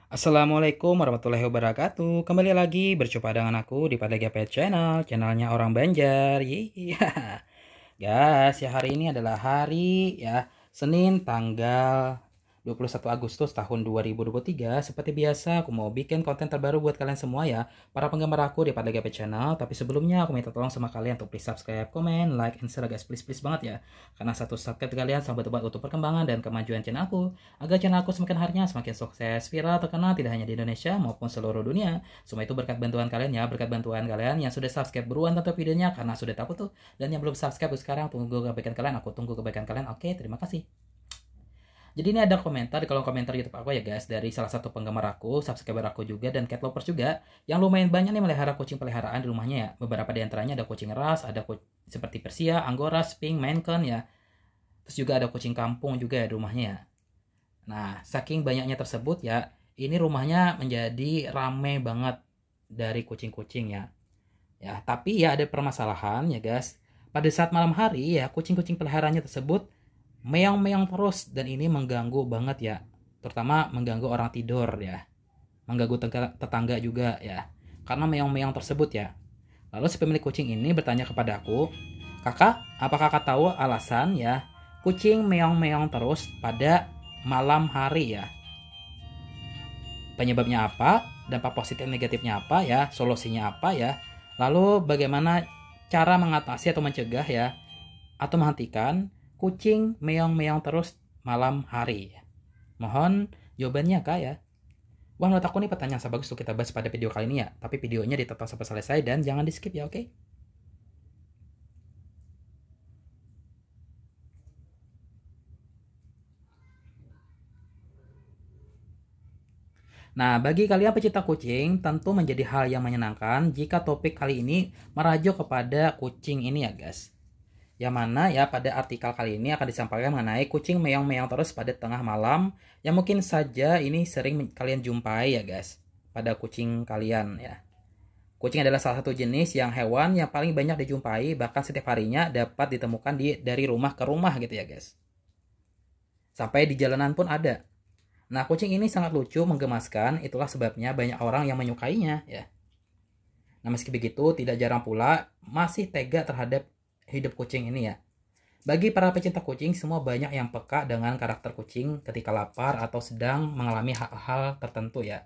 Assalamualaikum warahmatullahi wabarakatuh. Kembali lagi berjumpa dengan aku di Padagya Pet Channel, channelnya orang Banjar. Iya. Guys, ya hari ini adalah hari ya Senin tanggal 21 Agustus tahun 2023. Seperti biasa aku mau bikin konten terbaru buat kalian semua ya, para penggemar aku di Padagya Pet Channel. Tapi sebelumnya aku minta tolong sama kalian untuk please subscribe, comment, like, and share guys, please banget ya. Karena satu subscribe kalian sangat bantu untuk perkembangan dan kemajuan channel aku, agar channel aku semakin harinya semakin sukses, viral, terkenal tidak hanya di Indonesia maupun seluruh dunia. Semua itu berkat bantuan kalian ya, berkat bantuan kalian yang sudah subscribe buruan tonton videonya karena sudah tahu tuh. Dan yang belum subscribe sekarang tunggu kebaikan kalian, aku tunggu kebaikan kalian. Oke, terima kasih. Jadi ini ada komentar di kolom komentar YouTube aku ya guys, dari salah satu penggemar aku, subscriber aku juga, dan cat lovers juga, yang lumayan banyak nih melihara kucing peliharaan di rumahnya ya. Beberapa di antaranya ada kucing ras, ada seperti Persia, Angora, Sphinx, Maine Coon ya. Terus juga ada kucing kampung juga ya di rumahnya ya. Nah, saking banyaknya tersebut ya, ini rumahnya menjadi rame banget dari kucing-kucing ya. Ya, tapi ya ada permasalahan ya guys. Pada saat malam hari ya, kucing-kucing peliharaannya tersebut meong-meong terus, dan ini mengganggu banget ya, terutama mengganggu orang tidur ya, mengganggu tetangga juga ya, karena meong-meong tersebut ya. Lalu si pemilik kucing ini bertanya kepada aku, "Kakak, apakah kakak tahu alasan ya kucing meong-meong terus pada malam hari ya? Penyebabnya apa? Dampak positif negatifnya apa ya? Solusinya apa ya? Lalu bagaimana cara mengatasi atau mencegah ya, atau menghentikan kucing meong-meong terus malam hari?" Mohon jawabannya kak ya. Wah, menurut aku nih pertanyaan sangat bagus untuk kita bahas pada video kali ini ya. Tapi videonya ditonton sampai selesai dan jangan di skip ya, oke? Nah, bagi kalian pecinta kucing, tentu menjadi hal yang menyenangkan jika topik kali ini merajuk kepada kucing ini ya guys. Yang mana ya pada artikel kali ini akan disampaikan mengenai kucing meong-meong terus pada tengah malam, yang mungkin saja ini sering kalian jumpai ya guys pada kucing kalian ya. Kucing adalah salah satu jenis yang hewan yang paling banyak dijumpai, bahkan setiap harinya dapat ditemukan dari rumah ke rumah gitu ya guys. Sampai di jalanan pun ada. Nah, kucing ini sangat lucu, menggemaskan, itulah sebabnya banyak orang yang menyukainya ya. Nah, meski begitu, tidak jarang pula masih tega terhadap hidup kucing ini ya. Bagi para pecinta kucing, semua banyak yang peka dengan karakter kucing ketika lapar atau sedang mengalami hal-hal tertentu ya.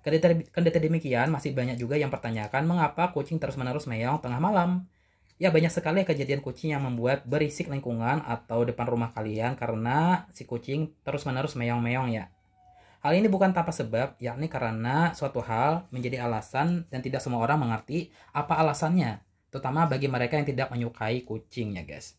Kendati demikian, masih banyak juga yang pertanyakan mengapa kucing terus-menerus meong tengah malam. Ya, banyak sekali kejadian kucing yang membuat berisik lingkungan atau depan rumah kalian karena si kucing terus-menerus meong-meong ya. Hal ini bukan tanpa sebab, yakni karena suatu hal menjadi alasan dan tidak semua orang mengerti apa alasannya, terutama bagi mereka yang tidak menyukai kucing ya guys.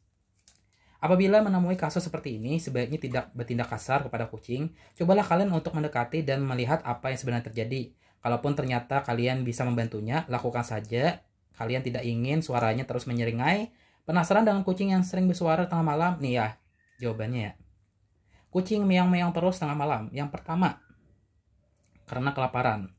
Apabila menemui kasus seperti ini, sebaiknya tidak bertindak kasar kepada kucing. Cobalah kalian untuk mendekati dan melihat apa yang sebenarnya terjadi. Kalaupun ternyata kalian bisa membantunya, lakukan saja. Kalian tidak ingin suaranya terus menyeringai. Penasaran dengan kucing yang sering bersuara tengah malam? Nih ya, jawabannya ya. Kucing meong-meong terus tengah malam. Yang pertama, karena kelaparan.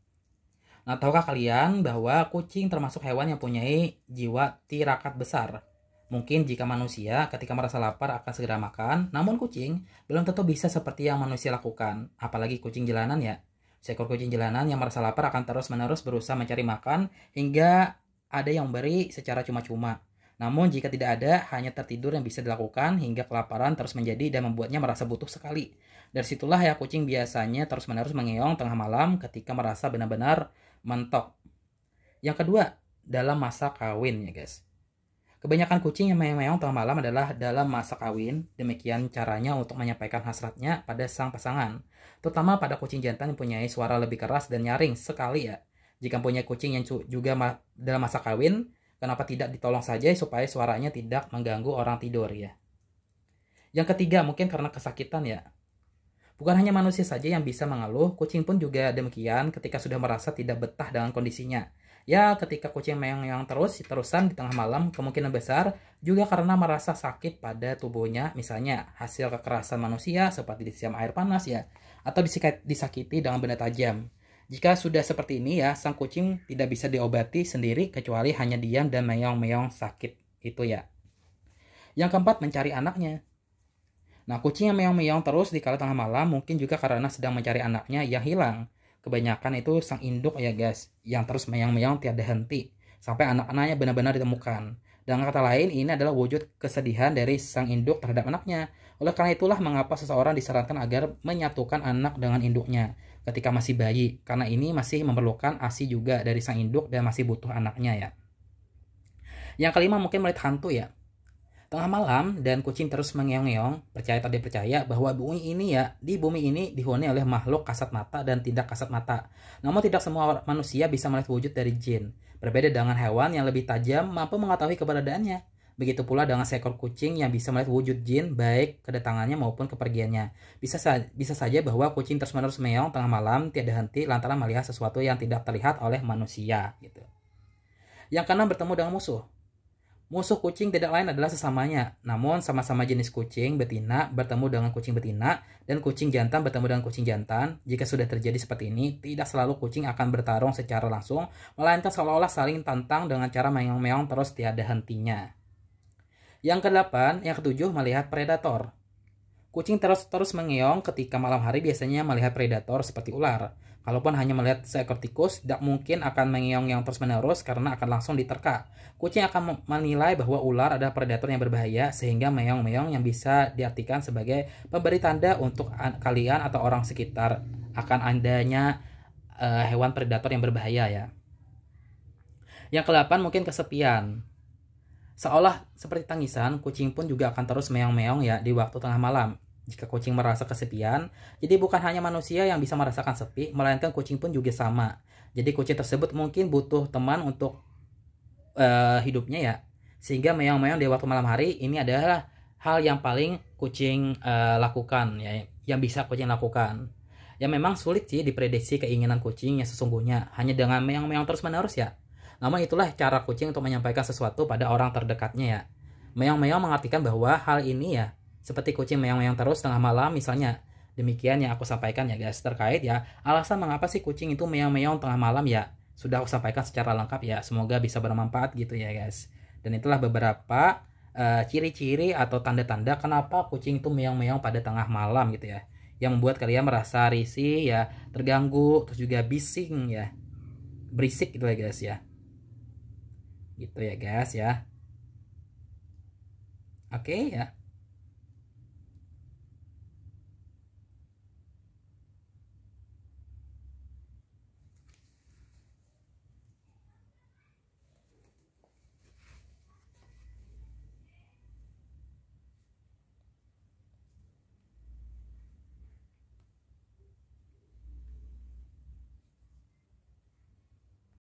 Nah, tahukah kalian bahwa kucing termasuk hewan yang punyai jiwa tirakat besar? Mungkin jika manusia ketika merasa lapar akan segera makan, namun kucing belum tentu bisa seperti yang manusia lakukan. Apalagi kucing jalanan ya. Seekor kucing jalanan yang merasa lapar akan terus-menerus berusaha mencari makan hingga ada yang memberi secara cuma-cuma. Namun jika tidak ada, hanya tertidur yang bisa dilakukan hingga kelaparan terus menjadi dan membuatnya merasa butuh sekali. Dari situlah ya kucing biasanya terus-menerus mengeong tengah malam ketika merasa benar-benar mentok. Yang kedua, dalam masa kawin ya guys. Kebanyakan kucing yang meong tengah malam adalah dalam masa kawin. Demikian caranya untuk menyampaikan hasratnya pada sang pasangan. Terutama pada kucing jantan yang punya suara lebih keras dan nyaring sekali ya. Jika punya kucing yang juga dalam masa kawin, kenapa tidak ditolong saja supaya suaranya tidak mengganggu orang tidur ya. Yang ketiga, mungkin karena kesakitan ya. Bukan hanya manusia saja yang bisa mengeluh, kucing pun juga demikian ketika sudah merasa tidak betah dengan kondisinya. Ya, ketika kucing meong-meong terusan di tengah malam, kemungkinan besar juga karena merasa sakit pada tubuhnya, misalnya hasil kekerasan manusia seperti disiram air panas ya, atau disakiti dengan benda tajam. Jika sudah seperti ini ya, sang kucing tidak bisa diobati sendiri kecuali hanya diam dan meong-meong sakit itu ya. Yang keempat, mencari anaknya. Nah, kucing yang meong-meong terus di kala tengah malam mungkin juga karena sedang mencari anaknya yang hilang. kebanyakan itu sang induk ya guys, yang terus meong-meong tiada henti sampai anak-anaknya benar-benar ditemukan. Dengan kata lain, ini adalah wujud kesedihan dari sang induk terhadap anaknya. Oleh karena itulah mengapa seseorang disarankan agar menyatukan anak dengan induknya ketika masih bayi, karena ini masih memerlukan ASI juga dari sang induk dan masih butuh anaknya ya. Yang kelima mungkin melihat hantu ya. Tengah malam dan kucing terus mengeong-ngeong, percaya tak dipercaya bahwa di bumi ini dihuni oleh makhluk kasat mata dan tidak kasat mata. Namun tidak semua manusia bisa melihat wujud dari jin. Berbeda dengan hewan yang lebih tajam mampu mengetahui keberadaannya. Begitu pula dengan seekor kucing yang bisa melihat wujud jin baik kedatangannya maupun kepergiannya. Bisa saja bahwa kucing terus-menerus meong tengah malam tiada henti lantaran melihat sesuatu yang tidak terlihat oleh manusia gitu. Yang keenam, bertemu dengan musuh. Musuh kucing tidak lain adalah sesamanya, namun sama-sama jenis kucing betina bertemu dengan kucing betina dan kucing jantan bertemu dengan kucing jantan. Jika sudah terjadi seperti ini, tidak selalu kucing akan bertarung secara langsung, melainkan seolah-olah saling tantang dengan cara meong-meong terus tiada hentinya. Yang kedelapan, yang ketujuh, melihat predator. Kucing terus mengeong ketika malam hari biasanya melihat predator seperti ular. Kalaupun hanya melihat seekor tikus, tidak mungkin akan mengeong yang terus-menerus karena akan langsung diterka. Kucing akan menilai bahwa ular adalah predator yang berbahaya sehingga meong-meong yang bisa diartikan sebagai pemberi tanda untuk kalian atau orang sekitar akan adanya hewan predator yang berbahaya ya. Yang ke-8 mungkin kesepian. Seolah seperti tangisan, kucing pun juga akan terus meong-meong ya di waktu tengah malam. Jika kucing merasa kesepian, jadi bukan hanya manusia yang bisa merasakan sepi, melainkan kucing pun juga sama. Jadi kucing tersebut mungkin butuh teman untuk hidupnya ya. Sehingga meong-meong di waktu malam hari ini adalah hal yang paling kucing lakukan ya, yang bisa kucing lakukan. Ya memang sulit sih diprediksi keinginan kucing yang sesungguhnya hanya dengan meong-meong terus-menerus ya. Namun itulah cara kucing untuk menyampaikan sesuatu pada orang terdekatnya ya. Meong-meong mengartikan bahwa hal ini ya seperti kucing meong-meong terus tengah malam misalnya. Demikian yang aku sampaikan ya guys terkait ya alasan mengapa sih kucing itu meong-meong tengah malam ya. Sudah aku sampaikan secara lengkap ya. Semoga bisa bermanfaat gitu ya guys. Dan itulah beberapa ciri-ciri atau tanda-tanda kenapa kucing itu meong-meong pada tengah malam gitu ya. Yang membuat kalian merasa risih ya, terganggu, terus juga bising ya. Berisik gitu ya guys ya. Gitu ya guys ya. Oke ya.